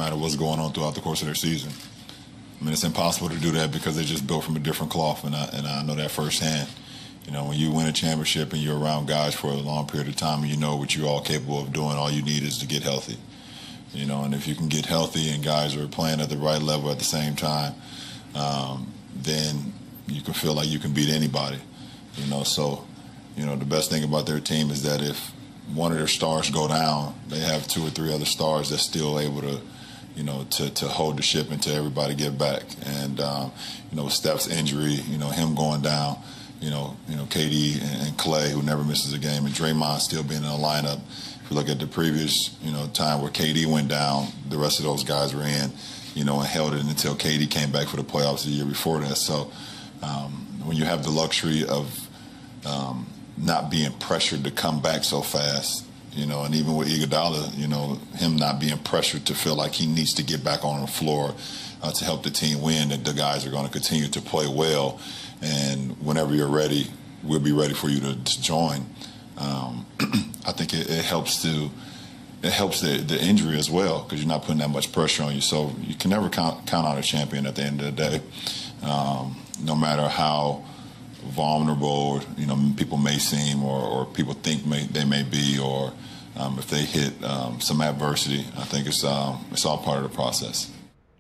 matter what's going on throughout the course of their season. I mean, it's impossible to do that because they're just built from a different cloth, and I know that firsthand. You know, when you win a championship and you're around guys for a long period of time and you know what you're all capable of doing, all you need is to get healthy. You know, and if you can get healthy and guys are playing at the right level at the same time, then you can feel like you can beat anybody. You know, so, you know, the best thing about their team is that if one of their stars go down, they have 2 or 3 other stars that's still able to, you know, to hold the ship until everybody get back. And, you know, with Steph's injury, you know, him going down, you know, KD and Clay, who never misses a game, and Draymond still being in the lineup. If you look at the previous, you know, time where KD went down, the rest of those guys were in, you know, and held it until KD came back for the playoffs the year before that. So when you have the luxury of not being pressured to come back so fast, you know, and even with Iguodala, you know, him not being pressured to feel like he needs to get back on the floor to help the team win, that the guys are going to continue to play well. And whenever you're ready, we'll be ready for you to join. I think it helps the injury as well, because you're not putting that much pressure on you. So you can never count out a champion at the end of the day, no matter how vulnerable, you know, people may seem, or people think they may be, or if they hit some adversity. I think it's all part of the process.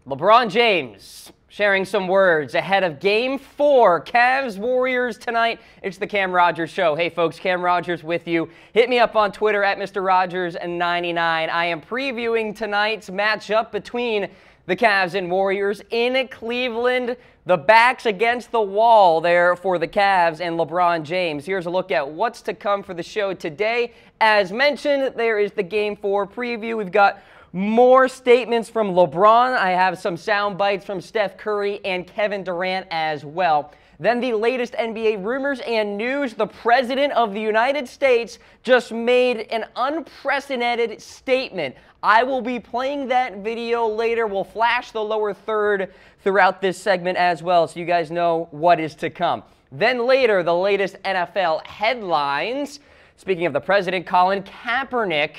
LeBron James sharing some words ahead of Game 4, Cavs-Warriors tonight. It's the Cam Rogers Show. Hey, folks, Cam Rogers with you. Hit me up on Twitter at Mr. Rogers99. I am previewing tonight's matchup between the Cavs and Warriors in Cleveland. The backs against the wall there for the Cavs and LeBron James. Here's a look at what's to come for the show today. As mentioned, there is the Game 4 preview. We've got more statements from LeBron. I have some sound bites from Steph Curry and Kevin Durant as well. Then the latest NBA rumors and news. The President of the United States just made an unprecedented statement. I will be playing that video later. We'll flash the lower third throughout this segment as well, so you guys know what is to come. Then later, the latest NFL headlines. Speaking of the President, Colin Kaepernick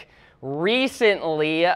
recently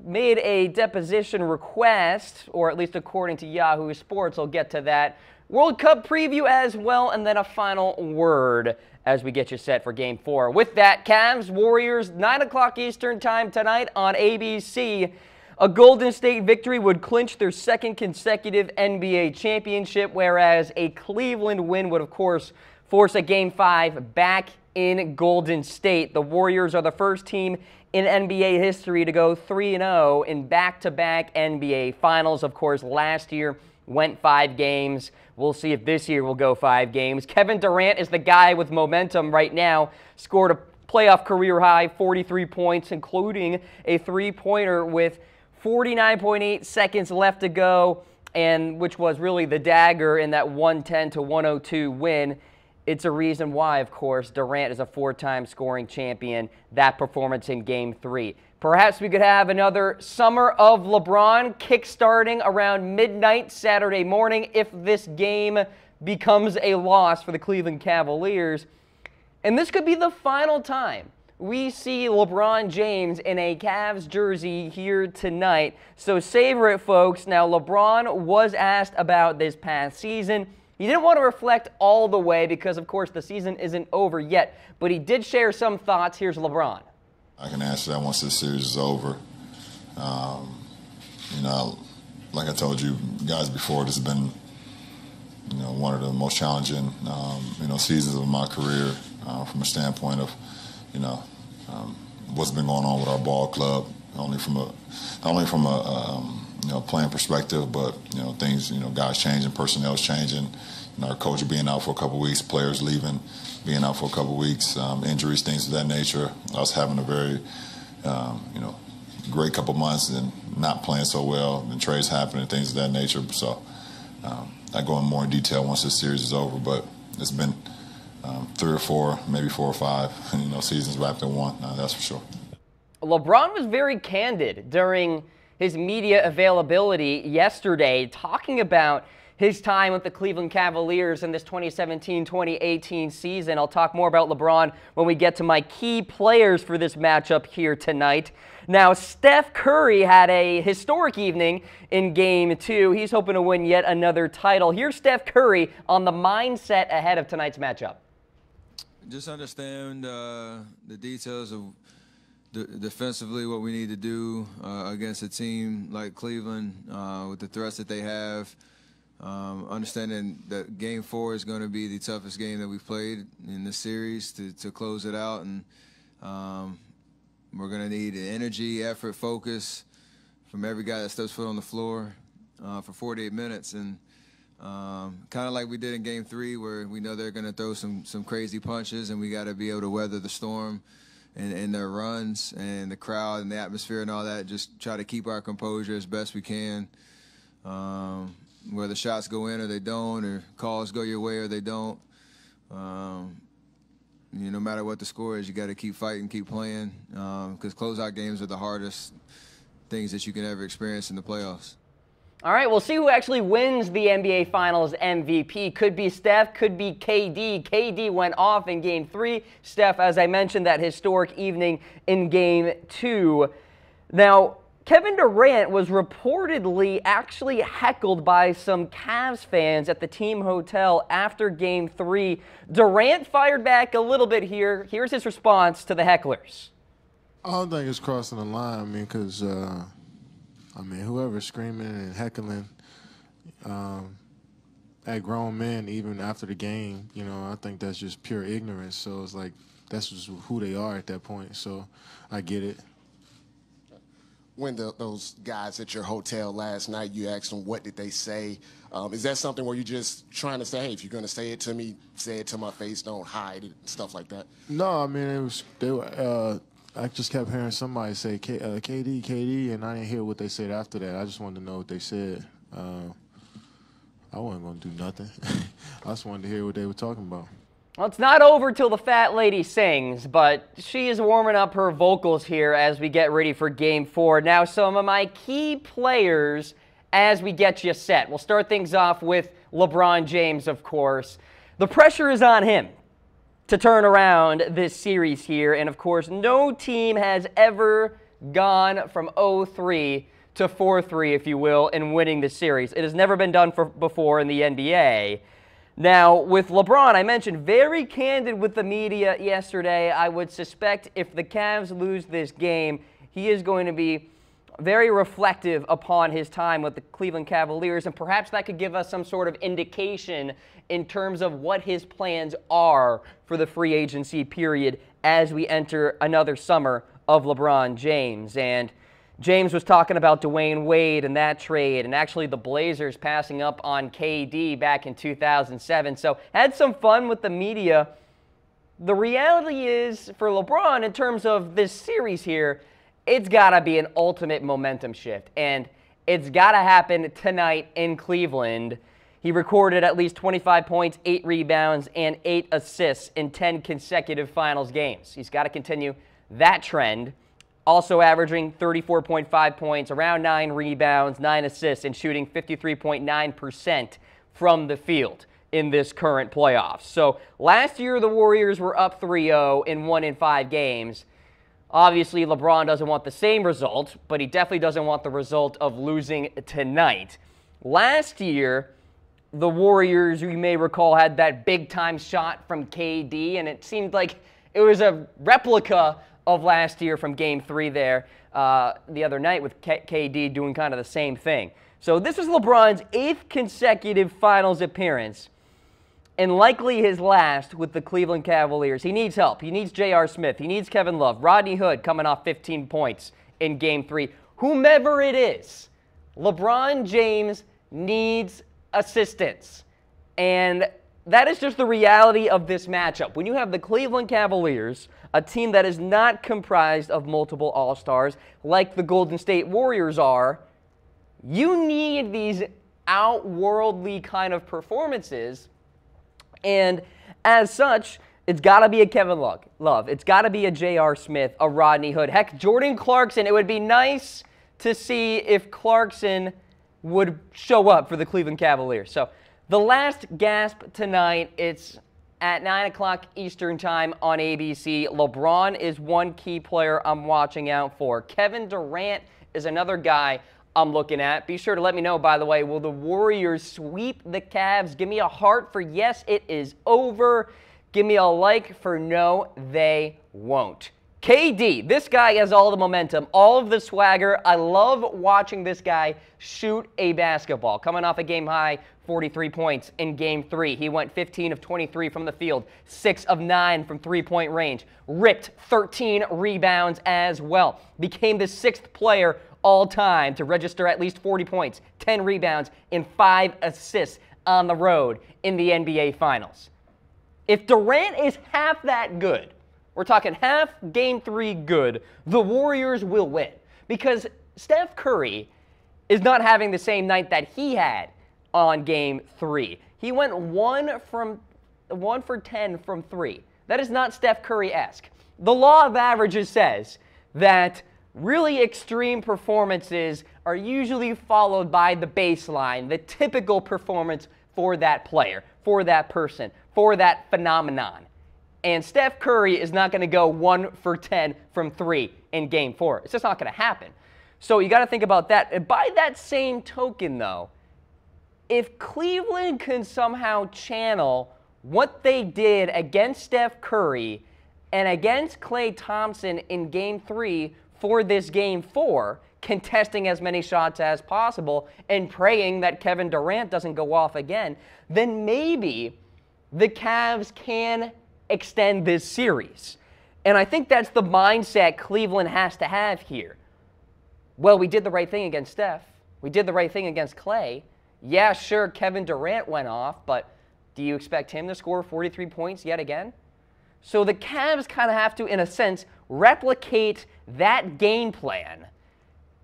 made a deposition request, or at least according to Yahoo Sports. I'll get to that. World Cup preview as well, and then a final word as we get you set for Game 4. With that, Cavs, Warriors, 9 o'clock Eastern Time tonight on ABC. A Golden State victory would clinch their second consecutive NBA championship, whereas a Cleveland win would, of course, force a Game 5 back in Golden State. The Warriors are the first team in NBA history to go 3-0 in back-to-back NBA Finals. Of course, last year went 5 games. We'll see if this year will go 5 games. Kevin Durant is the guy with momentum right now. Scored a playoff career high, 43 points, including a three-pointer with 49.8 seconds left to go, and which was really the dagger in that 110-102 win. It's a reason why, of course, Durant is a 4-time scoring champion. That performance in Game 3. Perhaps we could have another summer of LeBron kick-starting around midnight Saturday morning if this game becomes a loss for the Cleveland Cavaliers. And this could be the final time we see LeBron James in a Cavs jersey here tonight. So savor it, folks. Now, LeBron was asked about this past season. He didn't want to reflect all the way because, of course, the season isn't over yet. But he did share some thoughts. Here's LeBron. I can answer that once this series is over. You know, like I told you guys before, this has been, you know, one of the most challenging, you know, seasons of my career from a standpoint of, you know, what's been going on with our ball club, not only from a you know, playing perspective, but, you know, things, you know, guys changing, personnel's changing, you know, our coach being out for a couple of weeks, players leaving, being out for a couple of weeks, injuries, things of that nature. Us having a very, you know, great couple of months and not playing so well, and trades happening, things of that nature. So I go in more in detail once this series is over, but it's been 3 or 4, maybe 4 or 5, you know, seasons wrapped in one, that's for sure. LeBron was very candid during his media availability yesterday, talking about his time with the Cleveland Cavaliers in this 2017-2018 season. I'll talk more about LeBron when we get to my key players for this matchup here tonight. Now, Steph Curry had a historic evening in Game 2. He's hoping to win yet another title. Here's Steph Curry on the mindset ahead of tonight's matchup. Just understand the details of defensively what we need to do against a team like Cleveland with the threats that they have. Understanding that Game 4 is going to be the toughest game that we've played in this series to close it out, and we're going to need energy, effort, focus from every guy that steps foot on the floor for 48 minutes, and kind of like we did in Game 3, where we know they're going to throw some crazy punches, and we got to be able to weather the storm and their runs and the crowd and the atmosphere and all that. Just try to keep our composure as best we can. Whether shots go in or they don't, or calls go your way or they don't, no matter what the score is, you got to keep fighting, keep playing, because closeout games are the hardest things that you can ever experience in the playoffs. All right, we'll see who actually wins the NBA Finals MVP. Could be Steph, could be KD. KD went off in Game 3. Steph, as I mentioned, that historic evening in Game 2. Now, Kevin Durant was reportedly actually heckled by some Cavs fans at the team hotel after Game 3. Durant fired back a little bit here. Here's his response to the hecklers. I don't think it's crossing the line. Because, whoever's screaming and heckling at grown men, even after the game, I think that's just pure ignorance. So it's like that's just who they are at that point. So I get it. When those guys at your hotel last night, you asked them what did they say. Is that something where you're just trying to say, hey, if you're going to say it to me, say it to my face, don't hide it, stuff like that? No, I just kept hearing somebody say KD, and I didn't hear what they said after that. I just wanted to know what they said. I wasn't going to do nothing. I just wanted to hear what they were talking about. Well, it's not over till the fat lady sings, but she is warming up her vocals here as we get ready for Game 4. Now, some of my key players as we get you set. We'll start things off with LeBron James, of course. The pressure is on him to turn around this series here, and of course, no team has ever gone from 0-3 to 4-3, if you will, in winning the series. It has never been done before in the NBA. Now, with LeBron, I mentioned very candid with the media yesterday. I would suspect if the Cavs lose this game, he is going to be very reflective upon his time with the Cleveland Cavaliers, and perhaps that could give us some sort of indication in terms of what his plans are for the free agency period as we enter another summer of LeBron James. And James was talking about Dwayne Wade and that trade, and actually the Blazers passing up on KD back in 2007. So had some fun with the media. The reality is, for LeBron, in terms of this series here, it's got to be an ultimate momentum shift, and it's got to happen tonight in Cleveland. He recorded at least 25 points, 8 rebounds, and 8 assists in 10 consecutive finals games. He's got to continue that trend. Also averaging 34.5 points, around 9 rebounds, 9 assists, and shooting 53.9% from the field in this current playoffs. So last year the Warriors were up 3-0 and won in 5 games. Obviously, LeBron doesn't want the same result, but he definitely doesn't want the result of losing tonight. Last year, the Warriors, you may recall, had that big-time shot from KD, and it seemed like it was a replica of last year from Game 3 there the other night with KD doing kind of the same thing. So this is LeBron's 8th consecutive finals appearance and likely his last with the Cleveland Cavaliers. He needs help. He needs J.R. Smith. He needs Kevin Love. Rodney Hood coming off 15 points in Game 3. Whomever it is, LeBron James needs assistance. And that is just the reality of this matchup. When you have the Cleveland Cavaliers, a team that is not comprised of multiple All-Stars like the Golden State Warriors are, you need these outworldly kind of performances. And as such, it's got to be a Kevin Love. It's got to be a J.R. Smith, a Rodney Hood. Heck, Jordan Clarkson, it would be nice to see if Clarkson would show up for the Cleveland Cavaliers. So the last gasp tonight, it's at 9 o'clock Eastern time on ABC. LeBron is one key player I'm watching out for. Kevin Durant is another guy I'm looking at. Be sure to let me know, by the way, will the Warriors sweep the Cavs? Give me a heart for yes, it is over. Give me a like for no, they won't. KD, this guy has all the momentum, all of the swagger. I love watching this guy shoot a basketball. Coming off a game-high 43 points in Game 3. He went 15 of 23 from the field, 6 of 9 from three-point range, ripped 13 rebounds as well. Became the 6th player all-time to register at least 40 points, 10 rebounds, and 5 assists on the road in the NBA Finals. If Durant is half that good, we're talking half Game 3 good, the Warriors will win. Because Steph Curry is not having the same night that he had on Game 3. He went 1 for 10 from 3. That is not Steph Curry-esque. The law of averages says that really extreme performances are usually followed by the baseline, the typical performance for that player, for that person, for that phenomenon. And Steph Curry is not going to go 1 for 10 from 3 in Game 4. It's just not going to happen. So you got to think about that. And by that same token, though, if Cleveland can somehow channel what they did against Steph Curry and against Klay Thompson in Game 3 for this Game 4, contesting as many shots as possible and praying that Kevin Durant doesn't go off again, then maybe the Cavs can extend this series. And I think that's the mindset Cleveland has to have here. Well, we did the right thing against Steph. We did the right thing against Klay. Yeah, sure, Kevin Durant went off, but do you expect him to score 43 points yet again? So the Cavs kind of have to, in a sense, replicate that game plan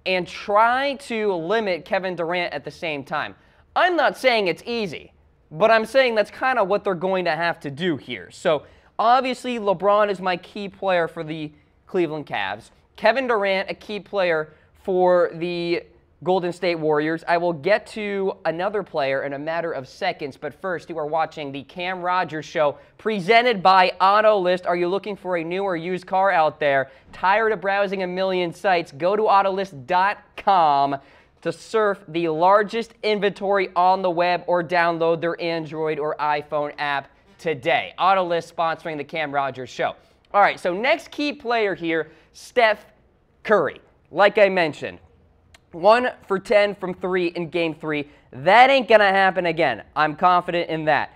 and try to limit Kevin Durant at the same time. I'm not saying it's easy, but I'm saying that's kind of what they're going to have to do here. So obviously, LeBron is my key player for the Cleveland Cavs. Kevin Durant, a key player for the Golden State Warriors. I will get to another player in a matter of seconds, but first, you are watching the Cam Rogers Show presented by AutoList. Are you looking for a new or used car out there? Tired of browsing a million sites? Go to Autolist.com to surf the largest inventory on the web or download their Android or iPhone app today. Autolist sponsoring the Cam Rogers Show. All right, so next key player here, Steph Curry. Like I mentioned, 1 for 10 from 3 in Game 3. That ain't going to happen again. I'm confident in that.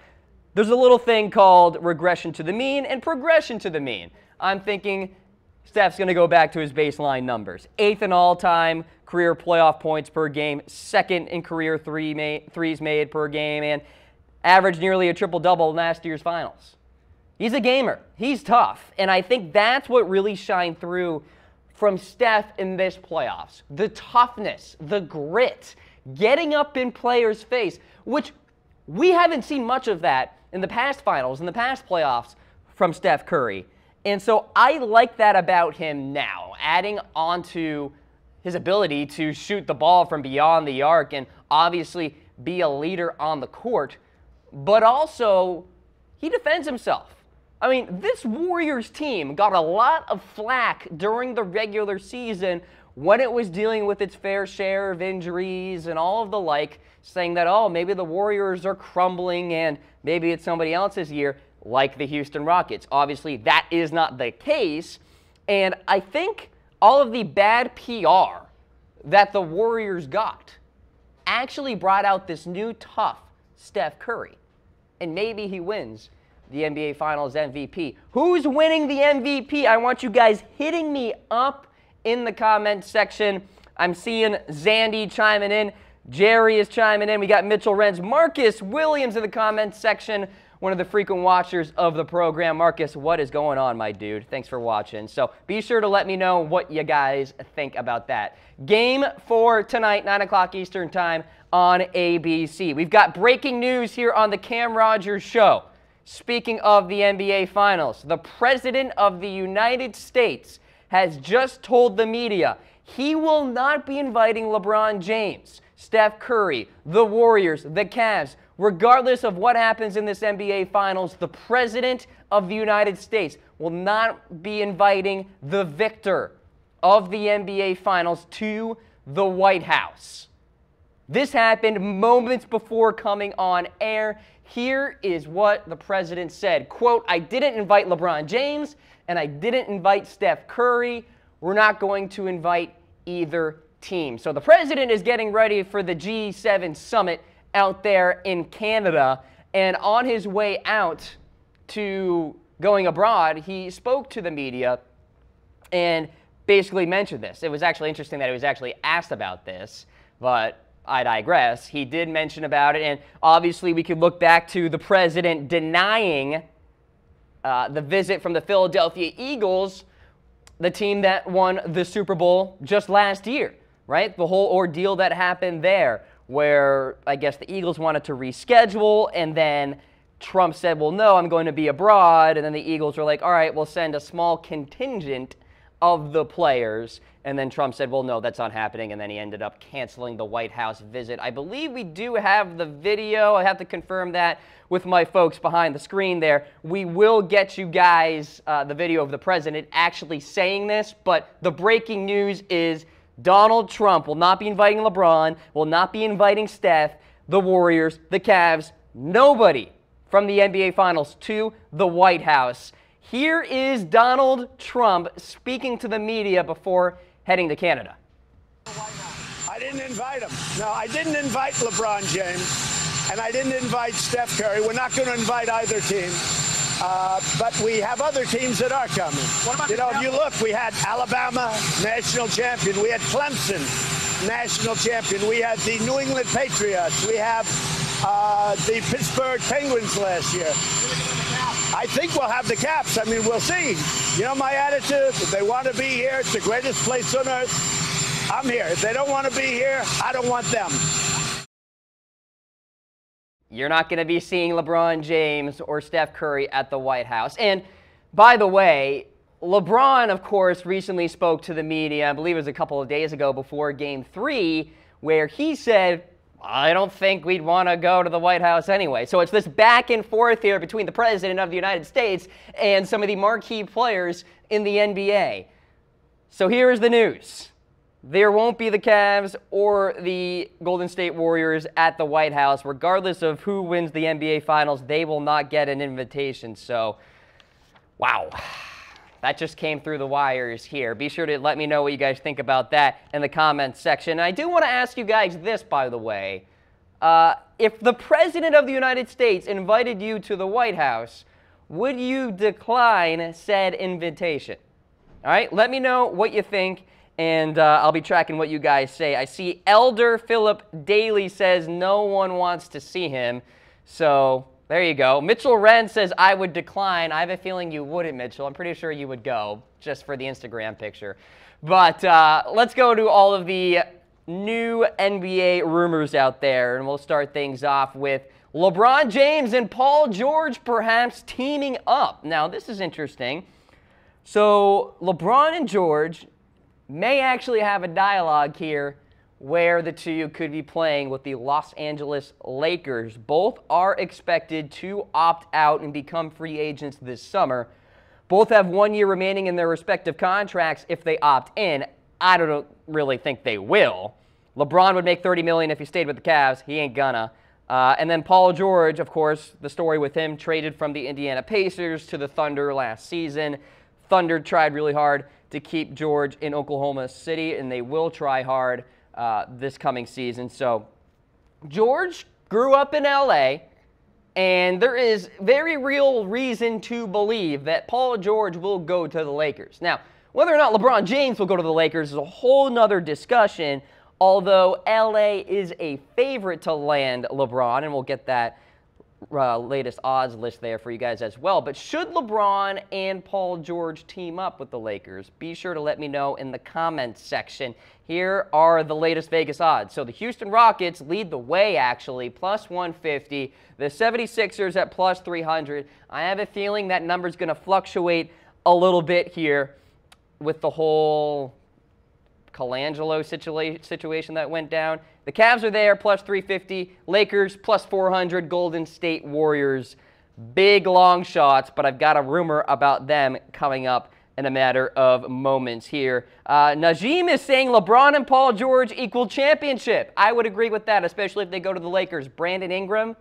There's a little thing called regression to the mean and progression to the mean. I'm thinking Steph's going to go back to his baseline numbers. 8th in all-time career playoff points per game, 2nd in career threes made per game, and averaged nearly a triple-double in last year's finals. He's a gamer. He's tough. And I think that's what really shined through from Steph in this playoffs. The toughness, the grit, getting up in players' face, which we haven't seen much of that in the past finals, in the past playoffs from Steph Curry. And so I like that about him now, adding on to his ability to shoot the ball from beyond the arc and obviously be a leader on the court, but also he defends himself. I mean, this Warriors team got a lot of flack during the regular season when it was dealing with its fair share of injuries and all of the like, saying that, oh, maybe the Warriors are crumbling and maybe it's somebody else's year, like the Houston Rockets. Obviously, that is not the case, and I think all of the bad PR that the Warriors got actually brought out this new tough Steph Curry, and maybe he wins the NBA Finals MVP. Who's winning the MVP? I want you guys hitting me up in the comment section. I'm seeing Zandy chiming in. Jerry is chiming in. We got Mitchell Renz. Marcus Williams in the comments section, one of the frequent watchers of the program. Marcus, what is going on, my dude? Thanks for watching. So be sure to let me know what you guys think about that. Game 4 tonight, 9 o'clock Eastern time on ABC. We've got breaking news here on the Cam Rogers Show. Speaking of the NBA Finals, the President of the United States has just told the media he will not be inviting LeBron James, Steph Curry, the Warriors, the Cavs, regardless of what happens in this NBA Finals, the President of the United States will not be inviting the victor of the NBA Finals to the White House. This happened moments before coming on air. Here is what the president said. Quote, "I didn't invite LeBron James, and I didn't invite Steph Curry. We're not going to invite either team." So the president is getting ready for the G7 summit out there in Canada. And on his way out to going abroad, he spoke to the media and basically mentioned this. It was actually interesting that he was actually asked about this, but I digress. He did mention about it, and obviously we could look back to the president denying the visit from the Philadelphia Eagles, the team that won the Super Bowl just last year, right? The whole ordeal that happened there, where I guess the Eagles wanted to reschedule, and then Trump said, well, no, I'm going to be abroad, and then the Eagles were like, all right, we'll send a small contingent of the players, and then Trump said, well, no, that's not happening, and then he ended up canceling the White House visit. I believe we do have the video. I have to confirm that with my folks behind the screen there. We will get you guys the video of the president actually saying this, but the breaking news is Donald Trump will not be inviting LeBron, will not be inviting Steph, the Warriors, the Cavs, nobody from the NBA Finals to the White House. Here is Donald Trump speaking to the media before heading to Canada. I didn't invite him. No, I didn't invite LeBron James, and I didn't invite Steph Curry. We're not going to invite either team. But we have other teams that are coming. You know, if you look, we had Alabama, national champion. We had Clemson, national champion. We had the New England Patriots. We have the Pittsburgh Penguins last year. I think we'll have the Caps. I mean, we'll see. You know my attitude. If they want to be here, it's the greatest place on earth. I'm here. If they don't want to be here, I don't want them. You're not going to be seeing LeBron James or Steph Curry at the White House. And by the way, LeBron, of course, recently spoke to the media, I believe it was a couple of days ago before Game 3, where he said, I don't think we'd want to go to the White House anyway. So it's this back and forth here between the President of the United States and some of the marquee players in the NBA. So here is the news. There won't be the Cavs or the Golden State Warriors at the White House. Regardless of who wins the NBA Finals, they will not get an invitation. So, wow. That just came through the wires here. Be sure to let me know what you guys think about that in the comments section. And I do want to ask you guys this, by the way. If the President of the United States invited you to the White House, would you decline said invitation? All right, let me know what you think, and I'll be tracking what you guys say. I see Elder Philip Daly says no one wants to see him. So there you go. Mitchell Wren says, I would decline. I have a feeling you wouldn't, Mitchell. I'm pretty sure you would go, just for the Instagram picture. But let's go to all of the new NBA rumors out there, and we'll start things off with LeBron James and Paul George perhaps teaming up. Now, this is interesting. So LeBron and George may actually have a dialogue here where the two could be playing with the Los Angeles Lakers. Both are expected to opt out and become free agents this summer. Both have 1 year remaining in their respective contracts if they opt in. I don't really think they will. LeBron would make $30 million if he stayed with the Cavs. He ain't gonna. And then Paul George, of course, the story with him, traded from the Indiana Pacers to the Thunder last season. Thunder tried really hard to keep George in Oklahoma City, and they will try hard this coming season. So George grew up in LA, and there is very real reason to believe that Paul George will go to the Lakers. Now, whether or not LeBron James will go to the Lakers is a whole nother discussion, although LA is a favorite to land LeBron, and we'll get that latest odds list there for you guys as well. But should LeBron and Paul George team up with the Lakers? Be sure to let me know in the comments section. Here are the latest Vegas odds. So the Houston Rockets lead the way, actually, plus 150. The 76ers at plus 300. I have a feeling that number's going to fluctuate a little bit here with the whole Colangelo situation that went down. The Cavs are there, plus 350. Lakers, plus 400. Golden State Warriors, big long shots, but I've got a rumor about them coming up in a matter of moments here. Najim is saying LeBron and Paul George equal championship. I would agree with that, especially if they go to the Lakers. Brandon Ingram,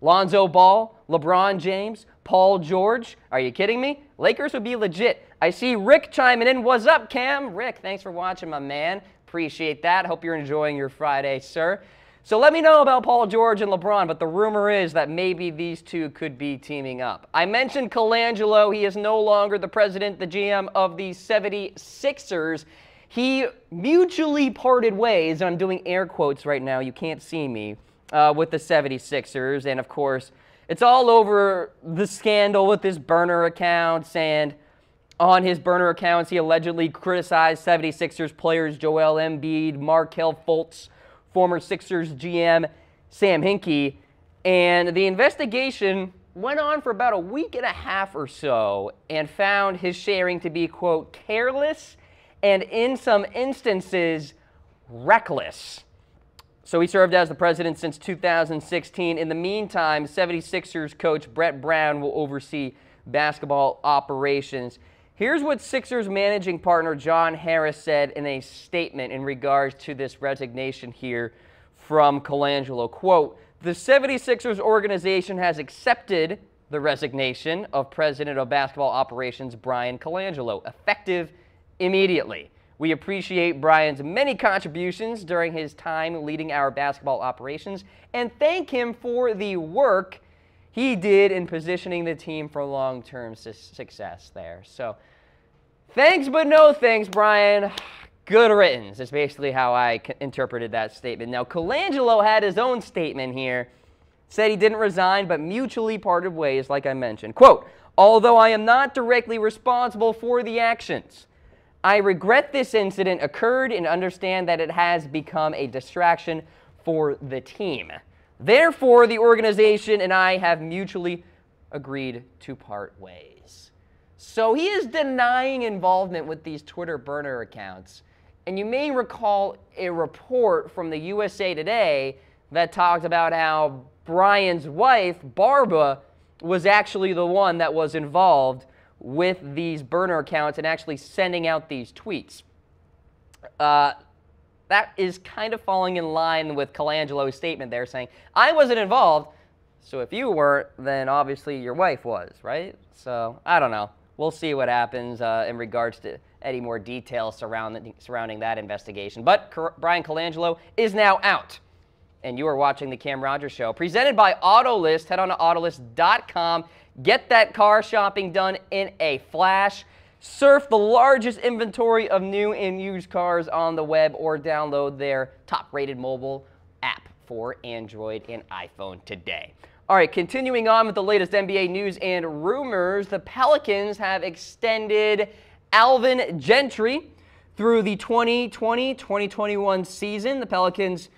Lonzo Ball, LeBron James, Paul George. Are you kidding me? Lakers would be legit. I see Rick chiming in. What's up, Cam? Rick, thanks for watching, my man. Appreciate that. Hope you're enjoying your Friday, sir. So let me know about Paul George and LeBron, but the rumor is that maybe these two could be teaming up. I mentioned Colangelo. He is no longer the president, the GM of the 76ers. He mutually parted ways, and I'm doing air quotes right now. You can't see me, with the 76ers. And, of course, it's all over the scandal with his burner accounts. And on his burner accounts, he allegedly criticized 76ers players Joel Embiid, Markelle Fultz, former Sixers GM Sam Hinkie, and the investigation went on for about a week and a half or so and found his sharing to be, quote, careless and in some instances reckless. So he served as the president since 2016. In the meantime, 76ers coach Brett Brown will oversee basketball operations. Here's what Sixers managing partner John Harris said in a statement in regards to this resignation here from Colangelo. Quote, the 76ers organization has accepted the resignation of President of Basketball Operations Brian Colangelo, effective immediately. We appreciate Brian's many contributions during his time leading our basketball operations and thank him for the work he did in positioning the team for long-term success there. So, thanks but no thanks, Brian. Good riddance is basically how I interpreted that statement. Now, Colangelo had his own statement here. Said he didn't resign, but mutually parted ways, like I mentioned. Quote, although I am not directly responsible for the actions, I regret this incident occurred and understand that it has become a distraction for the team. Therefore, the organization and I have mutually agreed to part ways. So he is denying involvement with these Twitter burner accounts. And you may recall a report from the USA Today that talked about how Brian's wife, Barbara, was actually the one that was involved with these burner accounts and actually sending out these tweets. That is kind of falling in line with Colangelo's statement there saying, I wasn't involved, so if you weren't, then obviously your wife was, right? So, I don't know. We'll see what happens in regards to any more details surrounding that investigation. But Brian Colangelo is now out. And you are watching The Cam Rogers Show, presented by Autolist. Head on to Autolist.com. Get that car shopping done in a flash. Surf the largest inventory of new and used cars on the web or download their top-rated mobile app for Android and iPhone today. All right, continuing on with the latest NBA news and rumors, the Pelicans have extended Alvin Gentry through the 2020-2021 season. The Pelicans,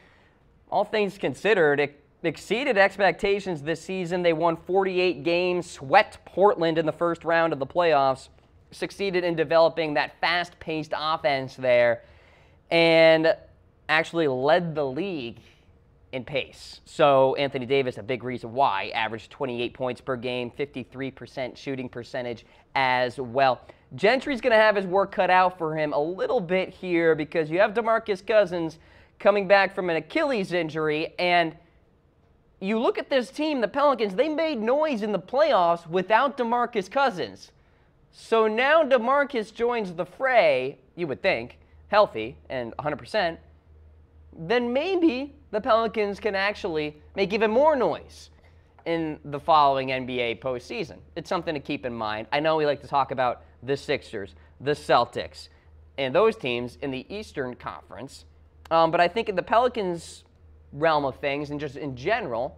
all things considered, exceeded expectations this season. They won 48 games, swept Portland in the first round of the playoffs, succeeded in developing that fast-paced offense there, and actually led the league in pace. So Anthony Davis, a big reason why, averaged 28 points per game, 53% shooting percentage as well. Gentry's going to have his work cut out for him a little bit here because you have DeMarcus Cousins coming back from an Achilles injury, and you look at this team, the Pelicans, they made noise in the playoffs without DeMarcus Cousins. So now DeMarcus joins the fray, you would think, healthy and 100%, then maybe the Pelicans can actually make even more noise in the following NBA postseason. It's something to keep in mind. I know we like to talk about the Sixers, the Celtics, and those teams in the Eastern Conference, but I think in the Pelicans' realm of things and just in general,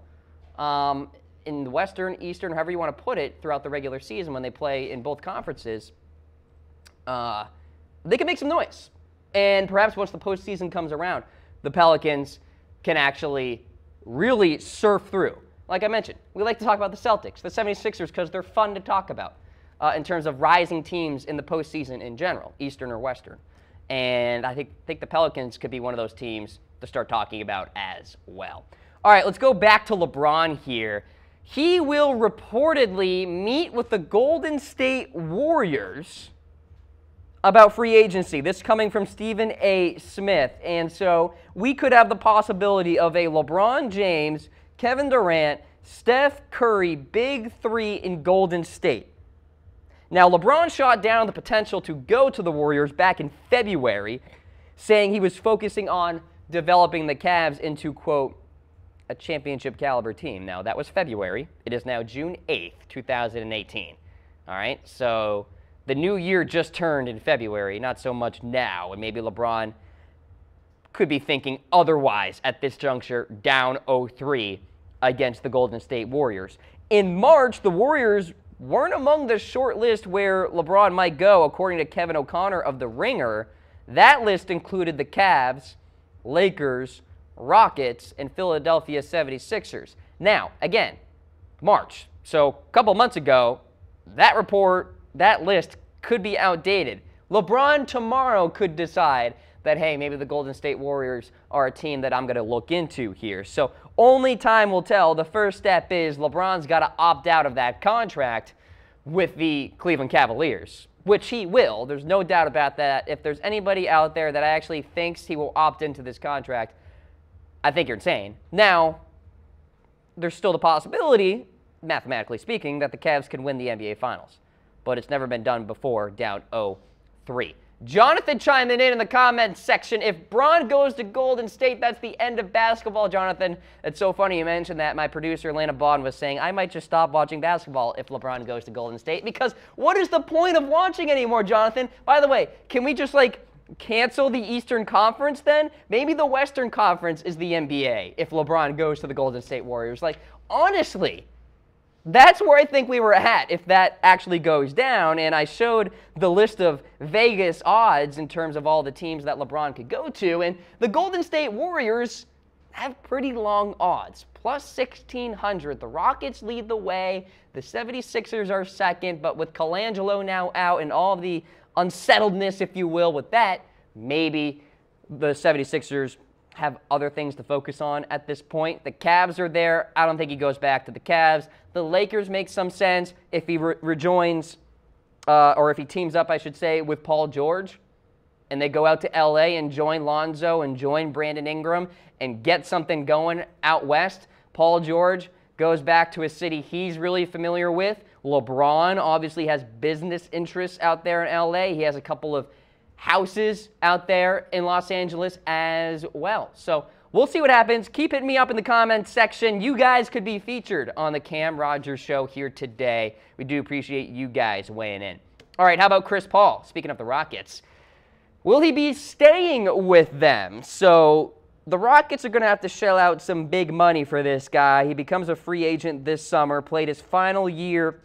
in the Western, Eastern, however you want to put it, throughout the regular season when they play in both conferences, they can make some noise. And perhaps once the postseason comes around, the Pelicans can actually really surf through. Like I mentioned, we like to talk about the Celtics, the 76ers, because they're fun to talk about in terms of rising teams in the postseason in general, Eastern or Western. And I think the Pelicans could be one of those teams to start talking about as well. All right, let's go back to LeBron here. He will reportedly meet with the Golden State Warriors about free agency. This coming from Stephen A. Smith. And so we could have the possibility of a LeBron James, Kevin Durant, Steph Curry, big three in Golden State. Now, LeBron shot down the potential to go to the Warriors back in February, saying he was focusing on developing the Cavs into, quote, a championship caliber team. Now, that was February. It is now June 8th, 2018. All right, so the new year just turned in February, not so much now, and maybe LeBron could be thinking otherwise at this juncture, down 0-3 against the Golden State Warriors. In March, the Warriors weren't among the short list where LeBron might go, according to Kevin O'Connor of The Ringer. That list included the Cavs, Lakers, Rockets, and Philadelphia 76ers. Now, again, March. So a couple months ago, that report, that list could be outdated. LeBron tomorrow could decide that, hey, maybe the Golden State Warriors are a team that I'm going to look into here. So only time will tell. The first step is LeBron's got to opt out of that contract with the Cleveland Cavaliers, which he will. There's no doubt about that. If there's anybody out there that actually thinks he will opt into this contract, I think you're insane. Now, there's still the possibility, mathematically speaking, that the Cavs can win the NBA Finals. But it's never been done before, down 0-3. Jonathan chiming in the comments section. If Bron goes to Golden State, that's the end of basketball, Jonathan. It's so funny you mentioned that. My producer, Lana Bond, was saying, I might just stop watching basketball if LeBron goes to Golden State, because what is the point of watching anymore, Jonathan? By the way, can we just, cancel the Eastern Conference then? Maybe the Western Conference is the NBA if LeBron goes to the Golden State Warriors. Honestly, that's where I think we were at if that actually goes down. And I showed the list of Vegas odds in terms of all the teams that LeBron could go to. And the Golden State Warriors have pretty long odds, plus 1,600. The Rockets lead the way. The 76ers are second. But with Colangelo now out and all the unsettledness, if you will, with that, maybe the 76ers have other things to focus on at this point. The Cavs are there. I don't think he goes back to the Cavs. The Lakers make some sense if he rejoins, or if he teams up, I should say, with Paul George, and they go out to L.A. and join Lonzo and join Brandon Ingram and get something going out west. Paul George goes back to a city he's really familiar with. LeBron obviously has business interests out there in L.A. He has a couple of houses out there in Los Angeles as well. So we'll see what happens. Keep hitting me up in the comments section. You guys could be featured on the Cam Rogers Show here today. We do appreciate you guys weighing in. All right, how about Chris Paul? Speaking of the Rockets, will he be staying with them? So the Rockets are going to have to shell out some big money for this guy. He becomes a free agent this summer, played his final year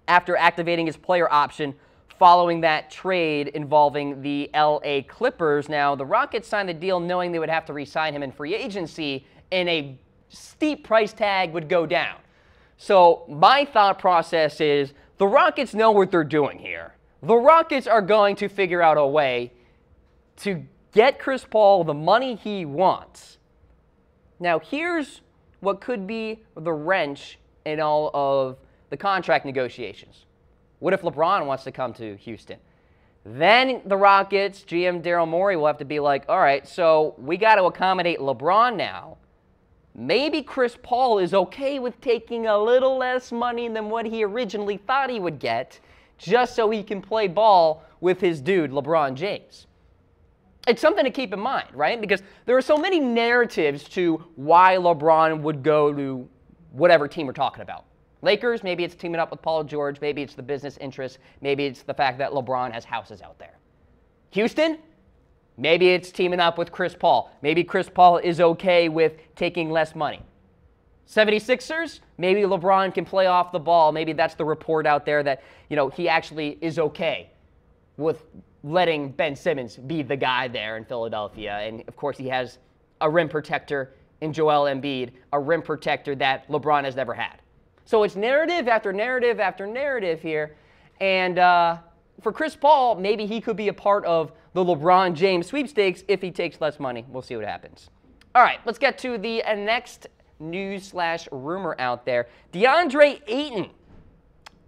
after activating his player option following that trade involving the LA Clippers. Now, the Rockets signed the deal knowing they would have to re-sign him in free agency, and a steep price tag would go down. So my thought process is the Rockets know what they're doing here. The Rockets are going to figure out a way to get Chris Paul the money he wants. Now, here's what could be the wrench in all of the contract negotiations. What if LeBron wants to come to Houston? Then the Rockets, GM Daryl Morey, will have to be like, all right, so we got to accommodate LeBron now. Maybe Chris Paul is okay with taking a little less money than what he originally thought he would get, just so he can play ball with his dude, LeBron James. It's something to keep in mind, right? Because there are so many narratives to why LeBron would go to whatever team we're talking about. Lakers, maybe it's teaming up with Paul George. Maybe it's the business interests. Maybe it's the fact that LeBron has houses out there. Houston, maybe it's teaming up with Chris Paul. Maybe Chris Paul is okay with taking less money. 76ers, maybe LeBron can play off the ball. Maybe that's the report out there that, he actually is okay with letting Ben Simmons be the guy there in Philadelphia. And, of course, he has a rim protector in Joel Embiid, a rim protector that LeBron has never had. So it's narrative after narrative after narrative here. And for Chris Paul, maybe he could be a part of the LeBron James sweepstakes if he takes less money. We'll see what happens. All right, let's get to the next news/rumor out there. DeAndre Ayton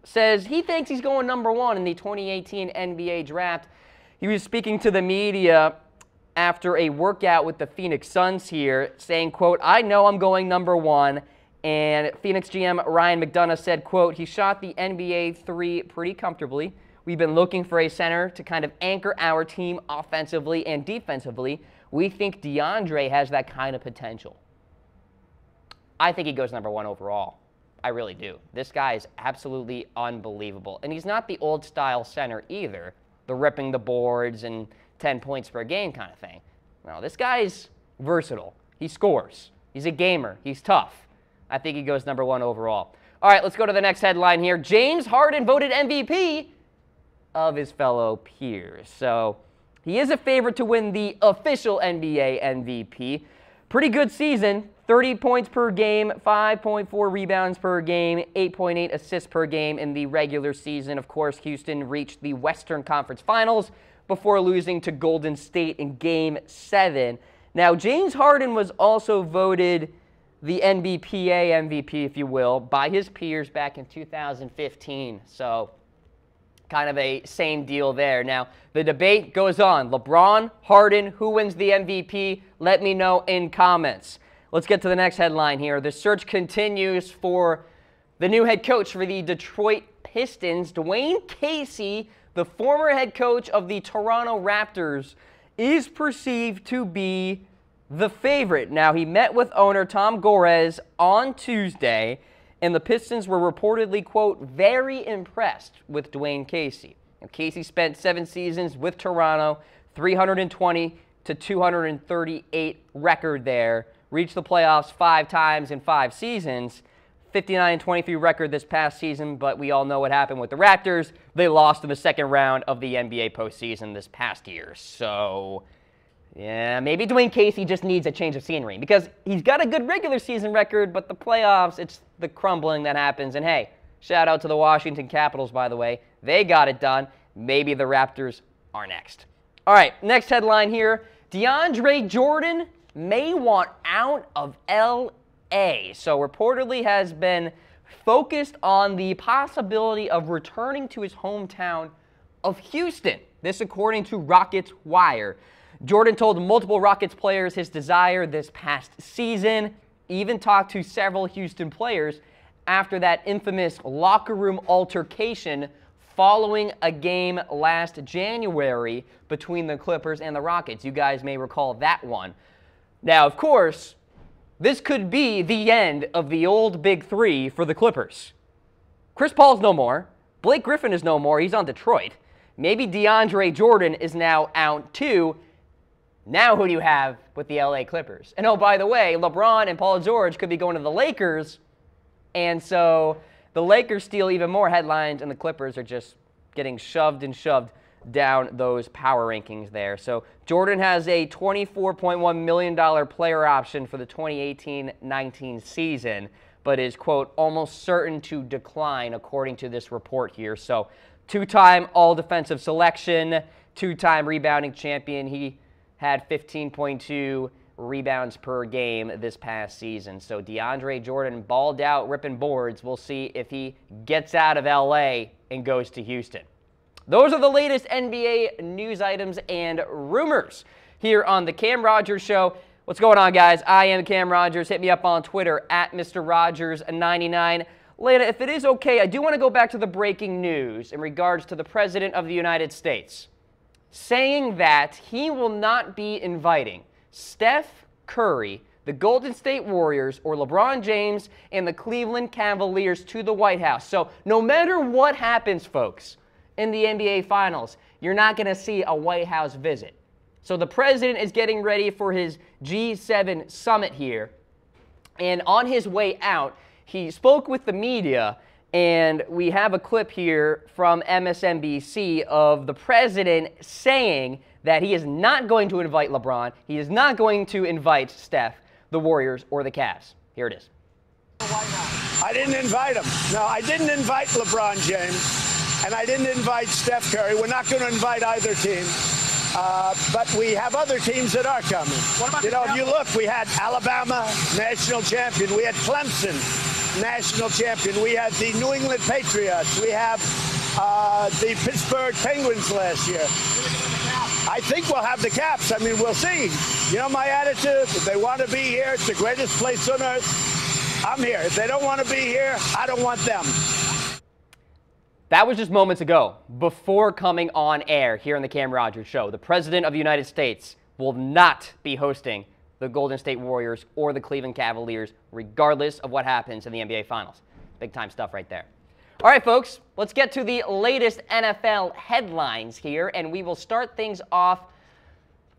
says he thinks he's going #1 in the 2018 NBA draft. He was speaking to the media after a workout with the Phoenix Suns here, saying, quote, "I know I'm going #1." And Phoenix GM Ryan McDonough said, quote, "He shot the NBA 3 pretty comfortably. We've been looking for a center to kind of anchor our team offensively and defensively. We think DeAndre has that kind of potential." I think he goes #1 overall. I really do. This guy is absolutely unbelievable. And he's not the old-style center either, the ripping the boards and 10 points per game kind of thing. No, this guy's versatile. He scores. He's a gamer. He's tough. I think he goes #1 overall. All right, let's go to the next headline here. James Harden voted MVP of his fellow peers. So he is a favorite to win the official NBA MVP. Pretty good season. 30 points per game, 5.4 rebounds per game, 8.8 assists per game in the regular season. Of course, Houston reached the Western Conference Finals before losing to Golden State in Game 7. Now, James Harden was also voted the NBPA MVP, if you will, by his peers back in 2015. So kind of a same deal there. Now, the debate goes on. LeBron, Harden, who wins the MVP? Let me know in comments. Let's get to the next headline here. The search continues for the new head coach for the Detroit Pistons. Dwayne Casey, the former head coach of the Toronto Raptors, is perceived to be the favorite. Now, he met with owner Tom Gores on Tuesday, and the Pistons were reportedly, quote, very impressed with Dwayne Casey. Now, Casey spent 7 seasons with Toronto, 320 to 238 record there, reached the playoffs 5 times in 5 seasons, 59-23 record this past season, but we all know what happened with the Raptors. They lost in the second round of the NBA postseason this past year. So yeah, maybe Dwayne Casey just needs a change of scenery because he's got a good regular season record, but the playoffs, it's the crumbling that happens. And hey, shout out to the Washington Capitals, by the way. They got it done. Maybe the Raptors are next. All right, next headline here. DeAndre Jordan may want out of L.A. So reportedly has been focused on the possibility of returning to his hometown of Houston. This according to Rockets Wire. Jordan told multiple Rockets players his desire this past season, even talked to several Houston players after that infamous locker room altercation following a game last January between the Clippers and the Rockets. You guys may recall that one. Now, of course, this could be the end of the old Big Three for the Clippers. Chris Paul's no more. Blake Griffin is no more. He's on Detroit. Maybe DeAndre Jordan is now out too. Now who do you have with the LA Clippers? And oh, by the way, LeBron and Paul George could be going to the Lakers. And so the Lakers steal even more headlines, and the Clippers are just getting shoved and shoved down those power rankings there. So Jordan has a $24.1 million player option for the 2018-19 season, but is, quote, almost certain to decline, according to this report here. So 2-time all-defensive selection, 2-time rebounding champion. He had 15.2 rebounds per game this past season. So DeAndre Jordan balled out, ripping boards. We'll see if he gets out of LA and goes to Houston. Those are the latest NBA news items and rumors here on the Cam Rogers Show. What's going on, guys? I am Cam Rogers. Hit me up on Twitter at Mr. Rogers99. Lena, if it is okay, I do want to go back to the breaking news in regards to the President of the United States saying that he will not be inviting Steph Curry, the Golden State Warriors, or LeBron James and the Cleveland Cavaliers to the White House. So no matter what happens, folks, in the NBA Finals, you're not going to see a White House visit. So the president is getting ready for his G7 summit here. And on his way out, he spoke with the media, and we have a clip here from MSNBC of the president saying that he is not going to invite LeBron, he is not going to invite Steph, the Warriors, or the Cavs. Here it is. I didn't invite him. No, I didn't invite LeBron James, and I didn't invite Steph Curry. We're not going to invite either team. But we have other teams that are coming. You know, if you look, we had Alabama, national champion. We had Clemson, national champion. We had the New England Patriots. We have the Pittsburgh Penguins last year. I think we'll have the Caps. I mean, we'll see. You know my attitude? If they want to be here, it's the greatest place on earth. I'm here. If they don't want to be here, I don't want them. That was just moments ago, before coming on air here on the Cam Rogers Show. The President of the United States will not be hosting the Golden State Warriors or the Cleveland Cavaliers, regardless of what happens in the NBA Finals. Big-time stuff right there. All right, folks, let's get to the latest NFL headlines here, and we will start things off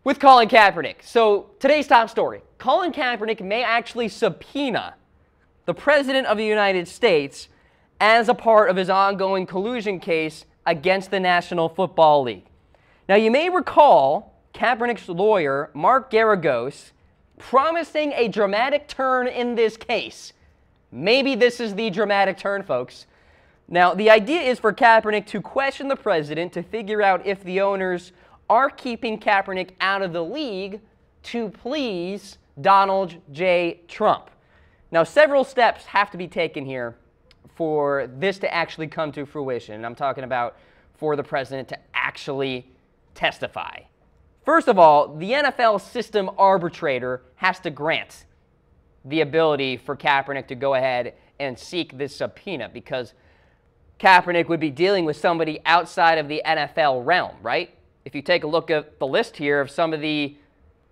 with Colin Kaepernick. So today's top story, Colin Kaepernick may actually subpoena the President of the United States as a part of his ongoing collusion case against the National Football League. Now, you may recall Kaepernick's lawyer, Mark Garagos, promising a dramatic turn in this case. Maybe this is the dramatic turn, folks. Now, the idea is for Kaepernick to question the president to figure out if the owners are keeping Kaepernick out of the league to please Donald J. Trump. Now, several steps have to be taken here for this to actually come to fruition. And I'm talking about for the president to actually testify. First of all, the NFL system arbitrator has to grant the ability for Kaepernick to go ahead and seek this subpoena, because Kaepernick would be dealing with somebody outside of the NFL realm, right? If you take a look at the list here of some of the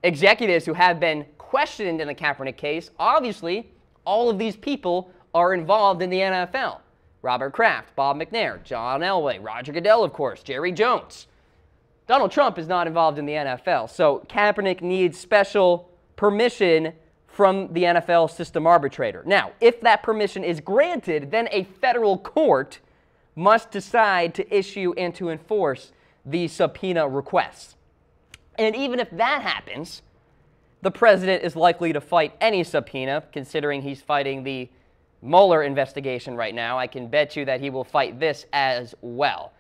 executives who have been questioned in the Kaepernick case, obviously all of these people are involved in the NFL. Robert Kraft, Bob McNair, John Elway, Roger Goodell, of course, Jerry Jones. Donald Trump is not involved in the NFL, so Kaepernick needs special permission from the NFL system arbitrator. Now, if that permission is granted, then a federal court must decide to issue and to enforce the subpoena requests. And even if that happens, the president is likely to fight any subpoena, considering he's fighting the Mueller investigation right now. I can bet you that he will fight this as well.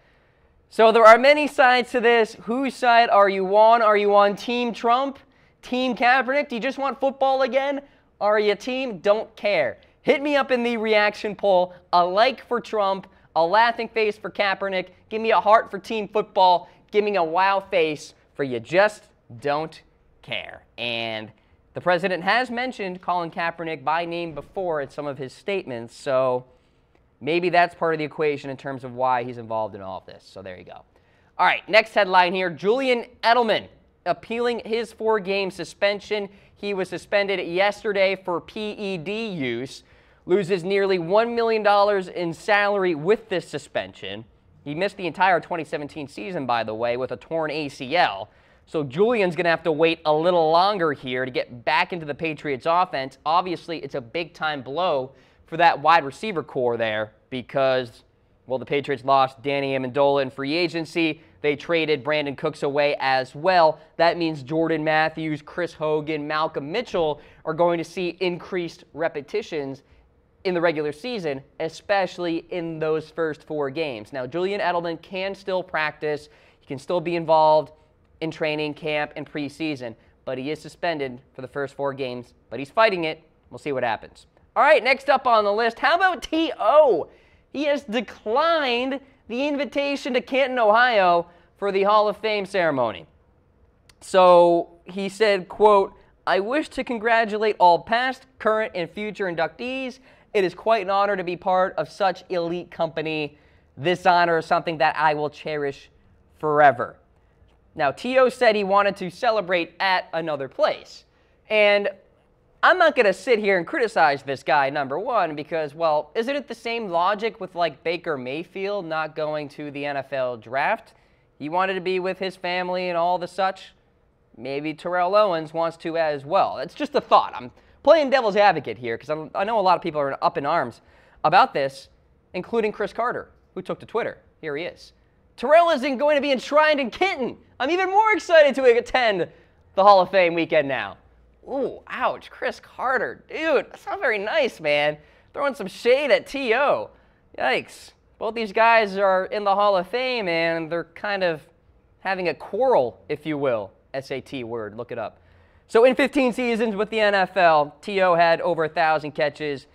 So there are many sides to this. Whose side are you on? Are you on Team Trump? Team Kaepernick? Do you just want football again? Are you team don't care? Hit me up in the reaction poll. A like for Trump, a laughing face for Kaepernick. Give me a heart for team football. Give me a wow face for you just don't care. And the president has mentioned Colin Kaepernick by name before in some of his statements, so maybe that's part of the equation in terms of why he's involved in all of this. So there you go. All right, next headline here. Julian Edelman appealing his 4-game suspension. He was suspended yesterday for PED use. Loses nearly $1 million in salary with this suspension. He missed the entire 2017 season, by the way, with a torn ACL. So Julian's going to have to wait a little longer here to get back into the Patriots offense. Obviously, it's a big-time blow for that wide receiver core there because, well, the Patriots lost Danny Amendola in free agency. They traded Brandon Cooks away as well. That means Jordan Matthews, Chris Hogan, Malcolm Mitchell are going to see increased repetitions in the regular season, especially in those first 4 games. Now, Julian Edelman can still practice. He can still be involved in training camp and preseason, but he is suspended for the first 4 games, but he's fighting it. We'll see what happens. All right, next up on the list, how about T.O.? He has declined the invitation to Canton, Ohio for the Hall of Fame ceremony. So he said, quote, "I wish to congratulate all past, current, and future inductees. It is quite an honor to be part of such elite company. This honor is something that I will cherish forever." Now, T.O. said he wanted to celebrate at another place. And I'm not going to sit here and criticize this guy, number one, because, well, isn't it the same logic with, like, Baker Mayfield not going to the NFL draft? He wanted to be with his family and all the such. Maybe Terrell Owens wants to as well. It's just a thought. I'm playing devil's advocate here because I know a lot of people are up in arms about this, including Chris Carter, who took to Twitter. Here he is. Terrell isn't going to be enshrined in Canton. I'm even more excited to attend the Hall of Fame weekend now. Ooh, ouch, Chris Carter. Dude, that's not very nice, man. Throwing some shade at T.O. Yikes. Both these guys are in the Hall of Fame, and they're kind of having a quarrel, if you will. SAT word, look it up. So in 15 seasons with the NFL, T.O. had over 1,000 catches,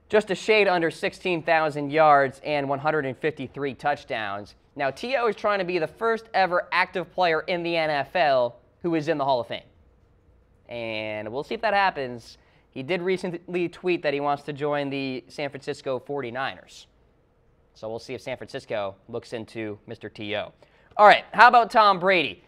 just a shade under 16,000 yards, and 153 touchdowns. Now, T.O. is trying to be the first ever active player in the NFL who is in the Hall of Fame. And we'll see if that happens. He did recently tweet that he wants to join the San Francisco 49ers. So we'll see if San Francisco looks into Mr. T.O. All right, how about Tom Brady?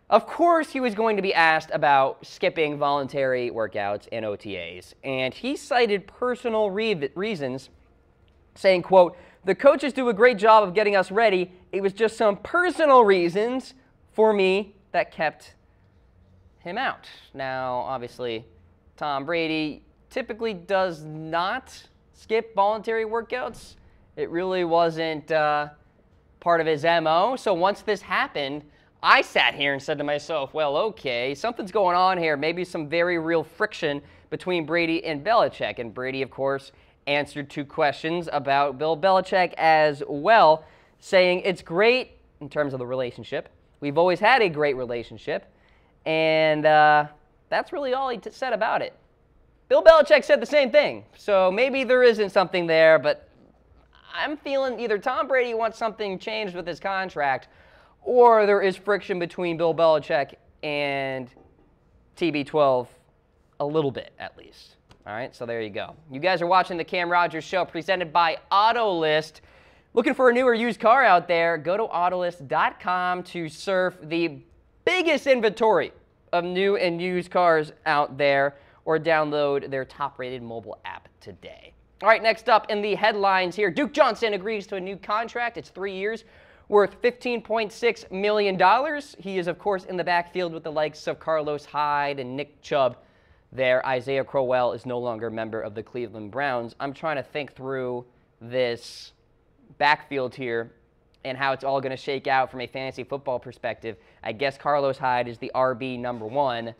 Of course, he was going to be asked about skipping voluntary workouts and OTAs, and he cited personal reasons, saying, quote, "The coaches do a great job of getting us ready. It was just some personal reasons for me that kept him out." Now, obviously, Tom Brady typically does not skip voluntary workouts. It really wasn't part of his MO. So once this happened, I sat here and said to myself, well, okay, something's going on here. Maybe some very real friction between Brady and Belichick. And Brady, of course, answered 2 questions about Bill Belichick as well, saying it's great in terms of the relationship. We've always had a great relationship. And that's really all he said about it. Bill Belichick said the same thing. So maybe there isn't something there, but I'm feeling either Tom Brady wants something changed with his contract, or there is friction between Bill Belichick and TB12 a little bit, at least. All right, so there you go. You guys are watching the Cam Rogers Show presented by Autolist. Looking for a new or used car out there, go to Autolist.com to surf the biggest inventory of new and used cars out there, or download their top-rated mobile app today. All right, next up in the headlines here, Duke Johnson agrees to a new contract. It's 3 years, worth $15.6 million. He is, of course, in the backfield with the likes of Carlos Hyde and Nick Chubb there. Isaiah Crowell is no longer a member of the Cleveland Browns. I'm trying to think through this backfield here and how it's all going to shake out from a fantasy football perspective. I guess Carlos Hyde is the RB number 1.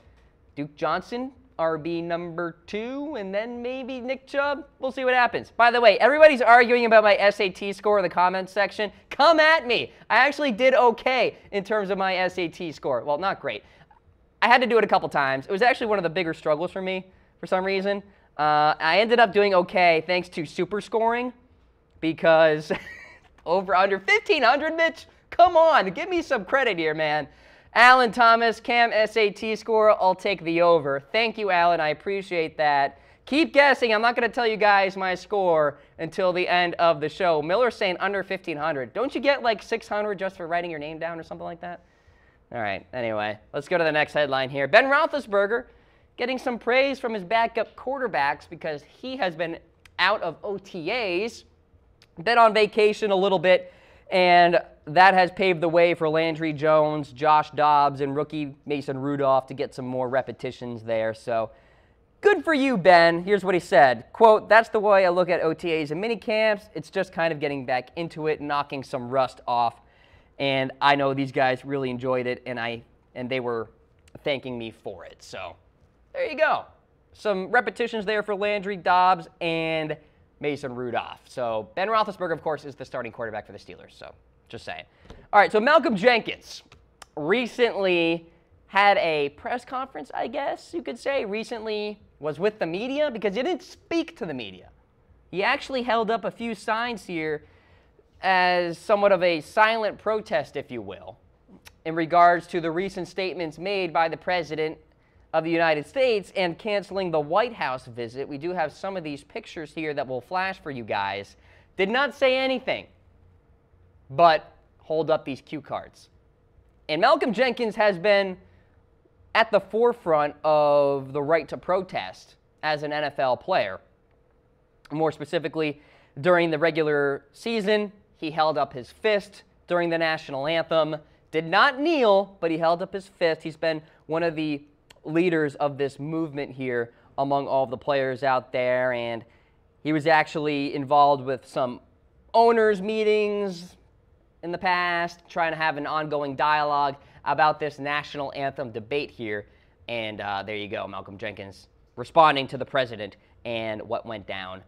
Duke Johnson, RB number 2, and then maybe Nick Chubb. We'll see what happens. By the way, everybody's arguing about my SAT score in the comments section. Come at me. I actually did okay in terms of my SAT score. Well, not great. I had to do it a couple times. It was actually one of the bigger struggles for me for some reason. I ended up doing okay thanks to super scoring, because over under 1,500, Mitch? Come on, give me some credit here, man. Alan Thomas, Cam SAT score, I'll take the over. Thank you, Alan, I appreciate that. Keep guessing, I'm not going to tell you guys my score until the end of the show. Miller's saying under 1,500. Don't you get like 600 just for writing your name down or something like that? All right, anyway, let's go to the next headline here. Ben Roethlisberger getting some praise from his backup quarterbacks because he has been out of OTAs, been on vacation a little bit, and that has paved the way for Landry Jones, Josh Dobbs, and rookie Mason Rudolph to get some more repetitions there. So good for you, Ben. Here's what he said. Quote, "That's the way I look at OTAs and minicamps. It's just kind of getting back into it, knocking some rust off. And I know these guys really enjoyed it, and they were thanking me for it." So there you go. Some repetitions there for Landry, Dobbs, and Mason Rudolph. So Ben Roethlisberger, of course, is the starting quarterback for the Steelers. So just saying. All right, so Malcolm Jenkins recently had a press conference, I guess you could say. Recently was with the media because he didn't speak to the media. He actually held up a few signs here as somewhat of a silent protest, if you will, in regards to the recent statements made by the President of the United States and canceling the White House visit. We do have some of these pictures here that will flash for you guys. Did not say anything, but hold up these cue cards. And Malcolm Jenkins has been at the forefront of the right to protest as an NFL player. More specifically, during the regular season, he held up his fist during the national anthem. Did not kneel, but he held up his fist. He's been one of the leaders of this movement here among all the players out there, and he was actually involved with some owners' meetings in the past, trying to have an ongoing dialogue about this national anthem debate here. And there you go, Malcolm Jenkins responding to the president and what went down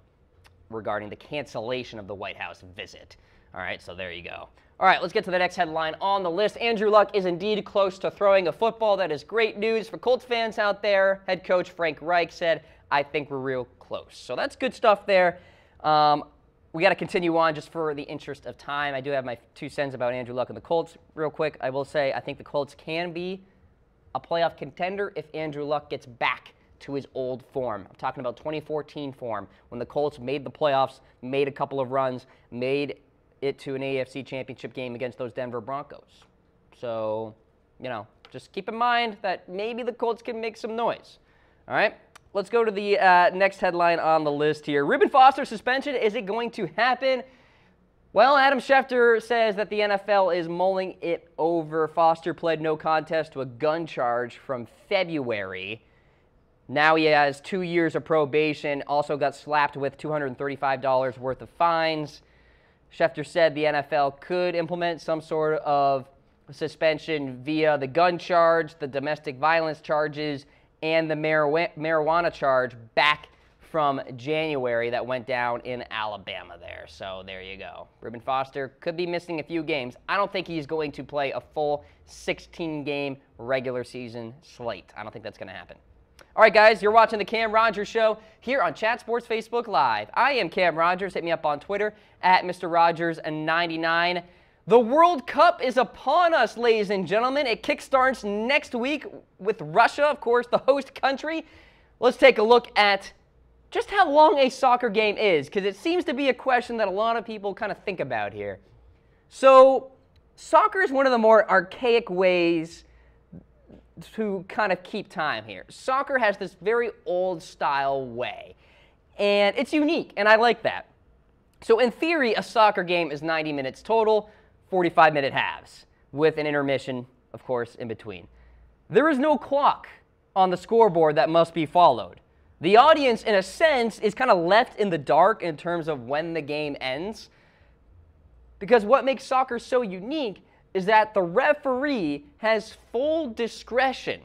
regarding the cancellation of the White House visit. All right, so there you go. All right, let's get to the next headline on the list. Andrew Luck is indeed close to throwing a football. That is great news for Colts fans out there. Head coach Frank Reich said, I think we're real close. So that's good stuff there. We got to continue on just for the interest of time. I do have my 2 cents about Andrew Luck and the Colts. Real quick, I will say I think the Colts can be a playoff contender if Andrew Luck gets back to his old form. I'm talking about 2014 form, when the Colts made the playoffs, made a couple of runs, made it to an AFC championship game against those Denver Broncos. So, just keep in mind that maybe the Colts can make some noise. All right, let's go to the next headline on the list here. Reuben Foster suspension, is it going to happen? Well, Adam Schefter says that the NFL is mulling it over. Foster pled no contest to a gun charge from February. Now he has 2 years of probation, also got slapped with $235 worth of fines. Schefter said the NFL could implement some sort of suspension via the gun charge, the domestic violence charges, and the marijuana charge back from January that went down in Alabama there. So there you go. Reuben Foster could be missing a few games. I don't think he's going to play a full 16-game regular season slate. I don't think that's going to happen. All right, guys, you're watching the Cam Rogers Show here on Chat Sports Facebook Live. I am Cam Rogers. Hit me up on Twitter at Mr. Rogers99. The World Cup is upon us, ladies and gentlemen. It kickstarts next week with Russia, of course, the host country. Let's take a look at just how long a soccer game is, because it seems to be a question that a lot of people kind of think about here. So, soccer is one of the more archaic ways to kind of keep time here. Soccer has this very old-style way, and it's unique, and I like that. So in theory, a soccer game is 90 minutes total, 45-minute halves, with an intermission, of course, in between. There is no clock on the scoreboard that must be followed. The audience, in a sense, is kind of left in the dark in terms of when the game ends, because what makes soccer so unique is that the referee has full discretion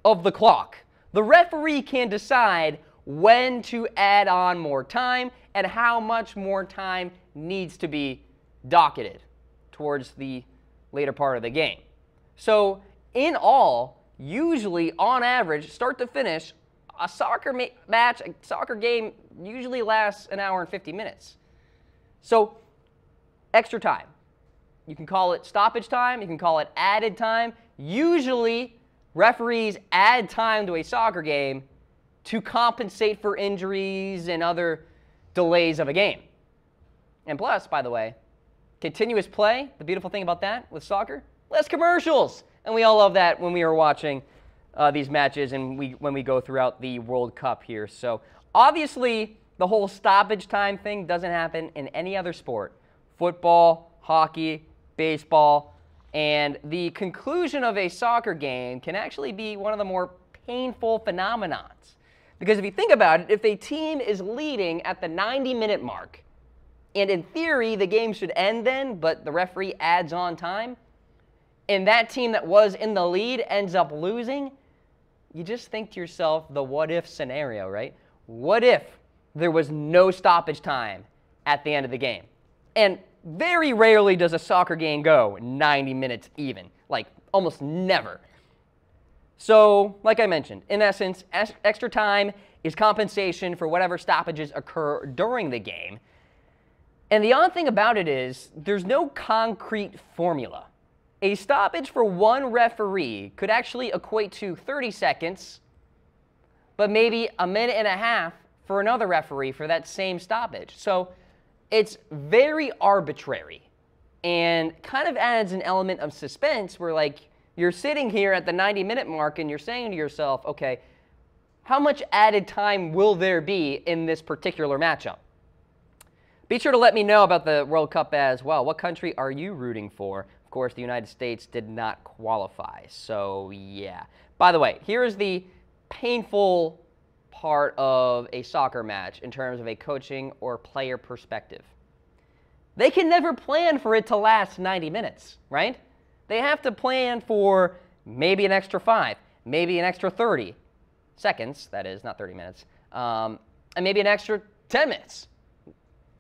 of the clock. The referee can decide when to add on more time and how much more time needs to be docketed towards the later part of the game. So in all, usually on average, start to finish, a soccer match, a soccer game usually lasts an hour and 50 minutes. So extra time. You can call it stoppage time. You can call it added time. Usually, referees add time to a soccer game to compensate for injuries and other delays of a game. And plus, by the way, continuous play, the beautiful thing about that with soccer, less commercials. And we all love that when we are watching these matches and when we go throughout the World Cup here. So obviously, the whole stoppage time thing doesn't happen in any other sport. Football, hockey, baseball, and the conclusion of a soccer game can actually be one of the more painful phenomenons. Because if you think about it, if a team is leading at the 90-minute mark, and in theory the game should end then, but the referee adds on time, and that team that was in the lead ends up losing, you just think to yourself the what-if scenario, right? What if there was no stoppage time at the end of the game? And very rarely does a soccer game go 90 minutes even, like almost never. So, like I mentioned, in essence, extra time is compensation for whatever stoppages occur during the game. And the odd thing about it is there's no concrete formula. A stoppage for one referee could actually equate to 30 seconds, but maybe a minute and a half for another referee for that same stoppage. So it's very arbitrary and kind of adds an element of suspense where, like, you're sitting here at the 90-minute mark and you're saying to yourself, okay, how much added time will there be in this particular matchup? Be sure to let me know about the World Cup as well. What country are you rooting for? Of course, the United States did not qualify, so yeah. By the way, here is the painful part of a soccer match in terms of a coaching or player perspective. They can never plan for it to last 90 minutes, right? They have to plan for maybe an extra 5, maybe an extra 30 seconds, that is, not 30 minutes, and maybe an extra 10 minutes.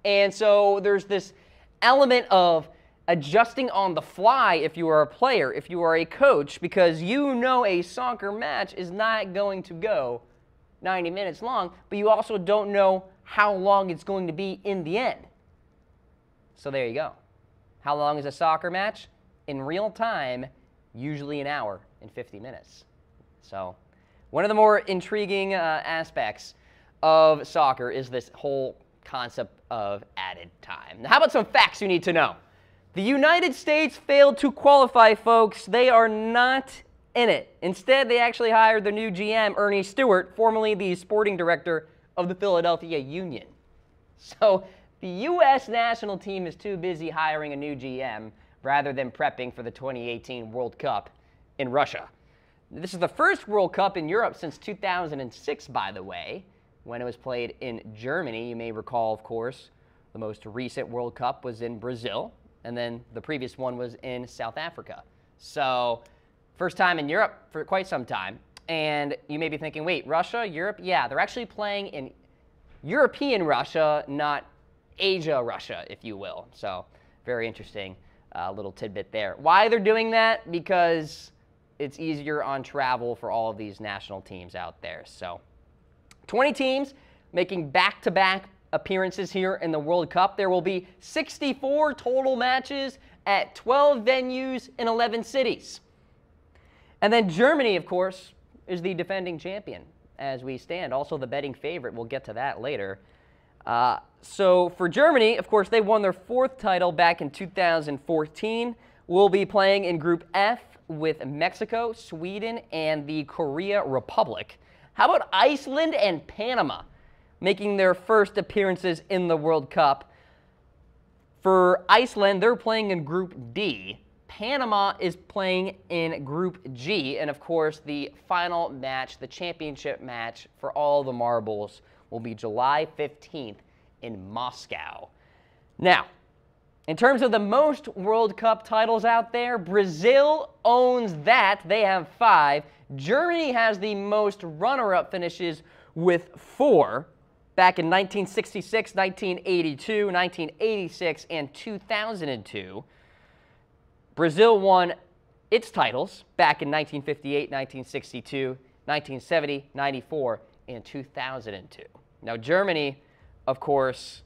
And so there's this element of adjusting on the fly if you are a player, if you are a coach, because you know a soccer match is not going to go 90 minutes long, but you also don't know how long it's going to be in the end. So there you go. How long is a soccer match? In real time, usually an hour and 50 minutes. So one of the more intriguing aspects of soccer is this whole concept of added time. Now, how about some facts you need to know? The United States failed to qualify, folks. They are not in it. Instead, they actually hired their new GM, Ernie Stewart, formerly the sporting director of the Philadelphia Union. So the U.S. national team is too busy hiring a new GM rather than prepping for the 2018 World Cup in Russia. This is the first World Cup in Europe since 2006, by the way, when it was played in Germany. You may recall, of course, the most recent World Cup was in Brazil, and then the previous one was in South Africa. So first time in Europe for quite some time. And you may be thinking, wait, Russia, Europe? Yeah, they're actually playing in European Russia, not Asia Russia, if you will. So very interesting little tidbit there. Why they're doing that? Because it's easier on travel for all of these national teams out there. So 20 teams making back-to-back appearances here in the World Cup. There will be 64 total matches at 12 venues in 11 cities. And then Germany, of course, is the defending champion as we stand. Also the betting favorite. We'll get to that later. So for Germany, of course, they won their 4th title back in 2014. We'll be playing in Group F with Mexico, Sweden, and the Korea Republic. How about Iceland and Panama making their first appearances in the World Cup? For Iceland, they're playing in Group D. Panama is playing in Group G. And, of course, the final match, the championship match for all the marbles, will be July 15th in Moscow. Now, in terms of the most World Cup titles out there, Brazil owns that. They have 5. Germany has the most runner-up finishes with 4 back in 1966, 1982, 1986, and 2002. Brazil won its titles back in 1958, 1962, 1970, 94, and 2002. Now, Germany, of course,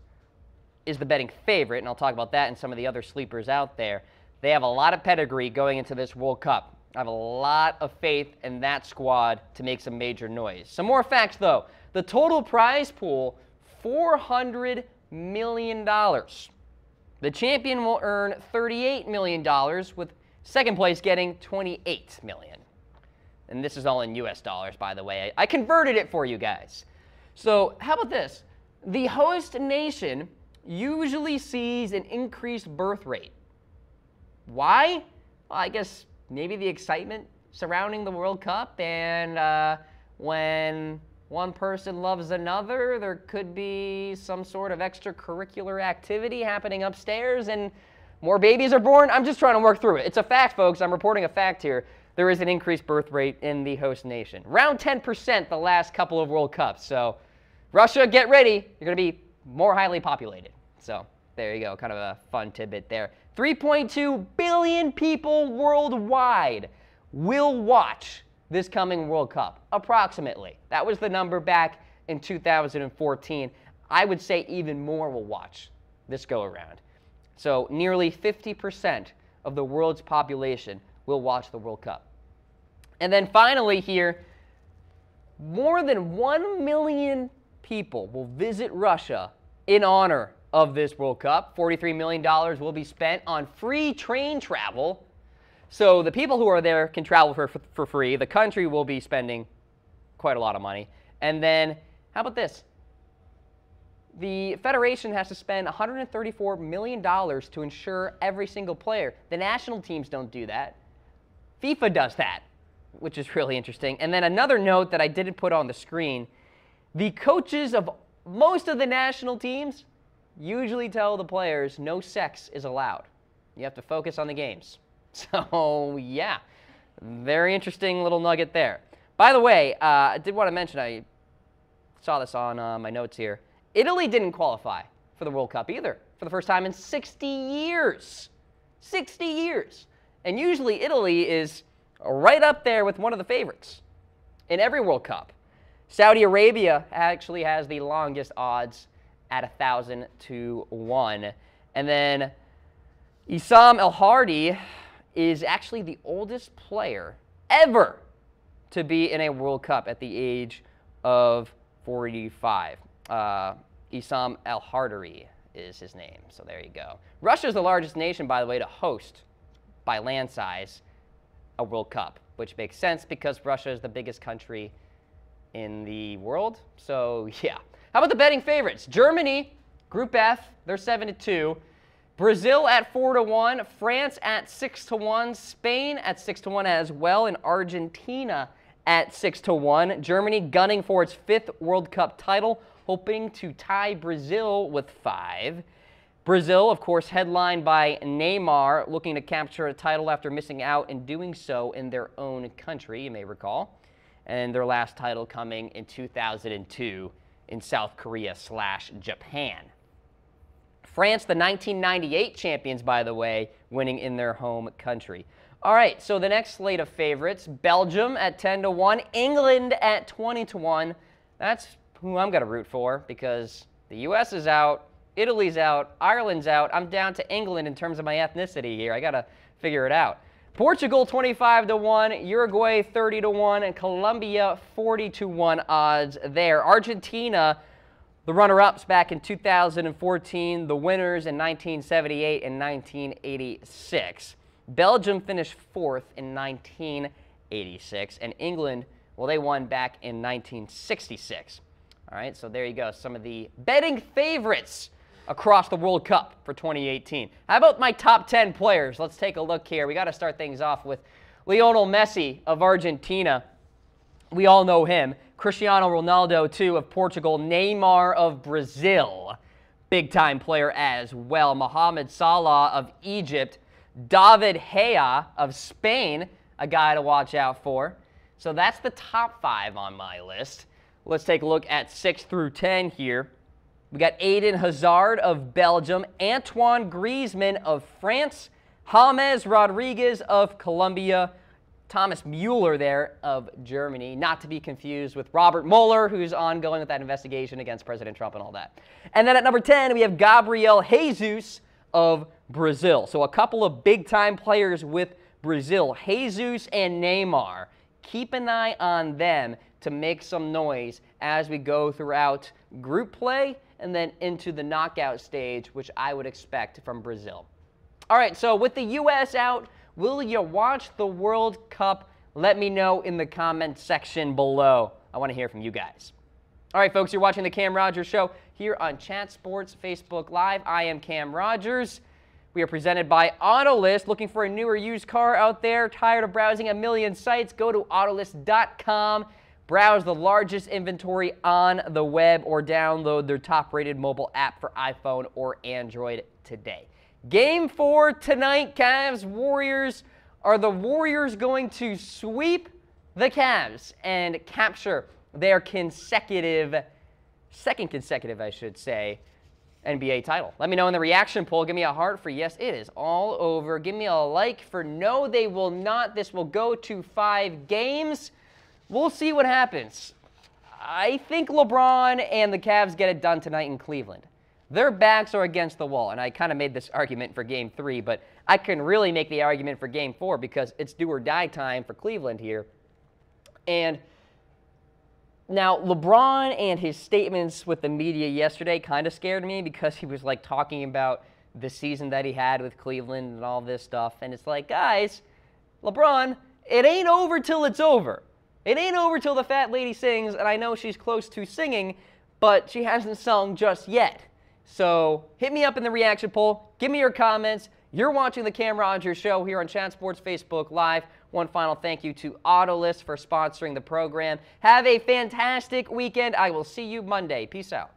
is the betting favorite, and I'll talk about that and some of the other sleepers out there. They have a lot of pedigree going into this World Cup. I have a lot of faith in that squad to make some major noise. Some more facts, though. The total prize pool, $400 million. The champion will earn $38 million, with second place getting $28 million. And this is all in US dollars, by the way. I converted it for you guys. So how about this? The host nation usually sees an increased birth rate. Why? Well, I guess maybe the excitement surrounding the World Cup, and when one person loves another, there could be some sort of extracurricular activity happening upstairs and more babies are born. I'm just trying to work through it. It's a fact, folks. I'm reporting a fact here. There is an increased birth rate in the host nation. Around 10% the last couple of World Cups. So Russia, get ready. You're going to be more highly populated. So there you go. Kind of a fun tidbit there. 3.2 billion people worldwide will watch this coming World Cup, approximately. That was the number back in 2014. I would say even more will watch this go around. So nearly 50% of the world's population will watch the World Cup. And then finally here, more than 1 million people will visit Russia in honor of this World Cup. $43 million will be spent on free train travel. So the people who are there can travel for free. The country will be spending quite a lot of money. And then, how about this? The federation has to spend $134 million to ensure every single player. The national teams don't do that. FIFA does that, which is really interesting. And then another note that I didn't put on the screen, the coaches of most of the national teams usually tell the players no sex is allowed. You have to focus on the games. So, yeah, very interesting little nugget there. By the way, I did want to mention, I saw this on my notes here, Italy didn't qualify for the World Cup either. for the first time in 60 years. 60 years. And usually Italy is right up there with one of the favorites in every World Cup. Saudi Arabia actually has the longest odds at 1,000 to 1. And then Issam El Hardy is actually the oldest player ever to be in a World Cup at the age of 45. Issam El Hardy is his name, so there you go. Russia is the largest nation, by the way, to host, by land size, a World Cup, which makes sense because Russia is the biggest country in the world. So, yeah. How about the betting favorites? Germany, Group F, they're 7-2. Brazil at 4-1. France at 6-1. Spain at 6-1 as well. And Argentina at 6-1. Germany gunning for its 5th World Cup title, hoping to tie Brazil with 5. Brazil, of course, headlined by Neymar, looking to capture a title after missing out and doing so in their own country, you may recall. And their last title coming in 2002 in South Korea/Japan. France, the 1998 champions, by the way, winning in their home country. All right, so the next slate of favorites, Belgium at 10-1, England at 20-1. That's who I'm going to root for because the U.S. is out, Italy's out, Ireland's out. I'm down to England in terms of my ethnicity here. I got to figure it out. Portugal 25-1, Uruguay 30-1, and Colombia 40-1 odds there. Argentina, the runner-ups back in 2014, the winners in 1978 and 1986. Belgium finished 4th in 1986, and England, well, they won back in 1966. All right, so there you go, some of the betting favorites across the World Cup for 2018. How about my top 10 players? Let's take a look here. We got to start things off with Lionel Messi of Argentina. We all know him. Cristiano Ronaldo, too, of Portugal. Neymar of Brazil, big-time player as well. Mohamed Salah of Egypt. David Gea of Spain, a guy to watch out for. So that's the top 5 on my list. Let's take a look at 6 through 10 here. We got Eden Hazard of Belgium, Antoine Griezmann of France, James Rodriguez of Colombia, Thomas Mueller there of Germany, not to be confused with Robert Mueller, who's ongoing with that investigation against President Trump and all that. And then at number 10, we have Gabriel Jesus of Brazil. So a couple of big-time players with Brazil, Jesus and Neymar. Keep an eye on them to make some noise as we go throughout group play and then into the knockout stage, which I would expect from Brazil. All right, so with the U.S. out, will you watch the World Cup? Let me know in the comment section below. I want to hear from you guys. All right, folks, you're watching the Cam Rogers Show here on Chat Sports Facebook Live. I am Cam Rogers. We are presented by Autolist. Looking for a new or used car out there? Tired of browsing a million sites? Go to Autolist.com. Browse the largest inventory on the web or download their top-rated mobile app for iPhone or Android today. Game 4 tonight, Cavs Warriors. Are the Warriors going to sweep the Cavs and capture their second consecutive, I should say, NBA title? Let me know in the reaction poll. Give me a heart for yes, it is all over. Give me a like for no, they will not. This will go to 5 games. We'll see what happens. I think LeBron and the Cavs get it done tonight in Cleveland. Their backs are against the wall, and I kind of made this argument for Game 3, but I can really make the argument for Game 4 because it's do or die time for Cleveland here. And now, LeBron and his statements with the media yesterday kind of scared me because he was like talking about the season that he had with Cleveland and all this stuff. And it's like, guys, LeBron, it ain't over till it's over. It ain't over till the fat lady sings, and I know she's close to singing, but she hasn't sung just yet. So hit me up in the reaction poll. Give me your comments. You're watching the Cam Rogers Show here on Chat Sports Facebook Live. One final thank you to Autolist for sponsoring the program. Have a fantastic weekend. I will see you Monday. Peace out.